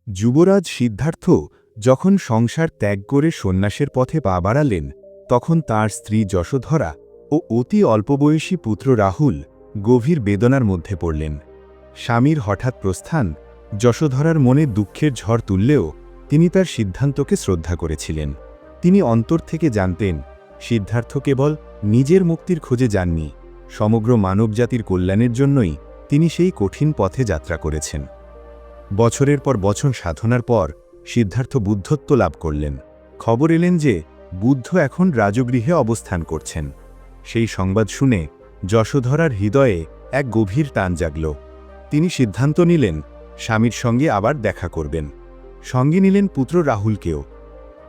যুবরাজ সিদ্ধার্থ যখন সংসার ত্যাগ করে সন্ন্যাসের পথে পা বাড়ালেন, তখন তাঁর স্ত্রী যশোধরা ও অতি অল্পবয়সী পুত্র রাহুল গভীর বেদনার মধ্যে পড়লেন। স্বামীর হঠাৎ প্রস্থান যশোধরার মনে দুঃখের ঝড় তুললেও তিনি তার সিদ্ধান্তকে শ্রদ্ধা করেছিলেন। তিনি অন্তর থেকে জানতেন, সিদ্ধার্থ কেবল নিজের মুক্তির খোঁজে যাননি, সমগ্র মানবজাতির কল্যাণের জন্যই তিনি সেই কঠিন পথে যাত্রা করেছেন। বছরের পর বছর সাধনার পর সিদ্ধার্থ বুদ্ধত্ব লাভ করলেন। খবর এলেন যে বুদ্ধ এখন রাজগৃহে অবস্থান করছেন। সেই সংবাদ শুনে যশোধরার হৃদয়ে এক গভীর টান জাগল। তিনি সিদ্ধান্ত নিলেন স্বামীর সঙ্গে আবার দেখা করবেন। সঙ্গে নিলেন পুত্র রাহুলকেও।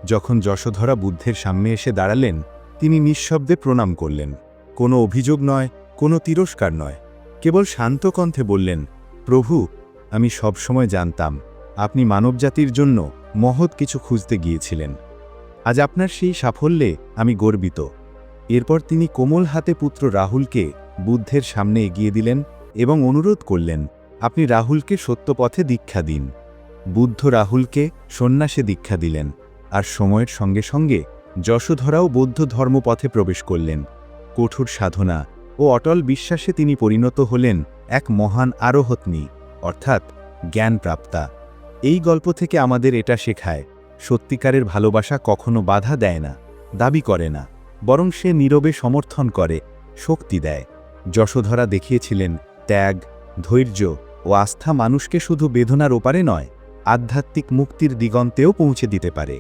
যখন যশোধরা বুদ্ধের সামনে এসে দাঁড়ালেন, তিনি নিঃশব্দে প্রণাম করলেন। কোনো অভিযোগ নয়, কোনো তিরস্কার নয়, কেবল শান্ত কণ্ঠে বললেন, প্রভু, আমি সবসময় জানতাম আপনি মানবজাতির জন্য মহৎ কিছু খুঁজতে গিয়েছিলেন। আজ আপনার সেই সাফল্যে আমি গর্বিত। এরপর তিনি কোমল হাতে পুত্র রাহুলকে বুদ্ধের সামনে এগিয়ে দিলেন এবং অনুরোধ করলেন, আপনি রাহুলকে সত্যপথে দীক্ষা দিন। বুদ্ধ রাহুলকে সন্ন্যাসে দীক্ষা দিলেন, আর সময়ের সঙ্গে সঙ্গে যশোধরাও বৌদ্ধ ধর্মপথে প্রবেশ করলেন। কঠোর সাধনা ও অটল বিশ্বাসে তিনি পরিণত হলেন এক মহান আরোহত্নী, অর্থাৎ জ্ঞানপ্রাপ্তা। এই গল্প থেকে আমাদের এটা শেখায়, সত্যিকারের ভালোবাসা কখনো বাধা দেয় না, দাবি করে না, বরং সে নীরবে সমর্থন করে, শক্তি দেয়। যশোধরা দেখিয়েছিলেন ত্যাগ, ধৈর্য ও আস্থা মানুষকে শুধু বেদনার ওপারে নয়, আধ্যাত্মিক মুক্তির দিগন্তেও পৌঁছে দিতে পারে।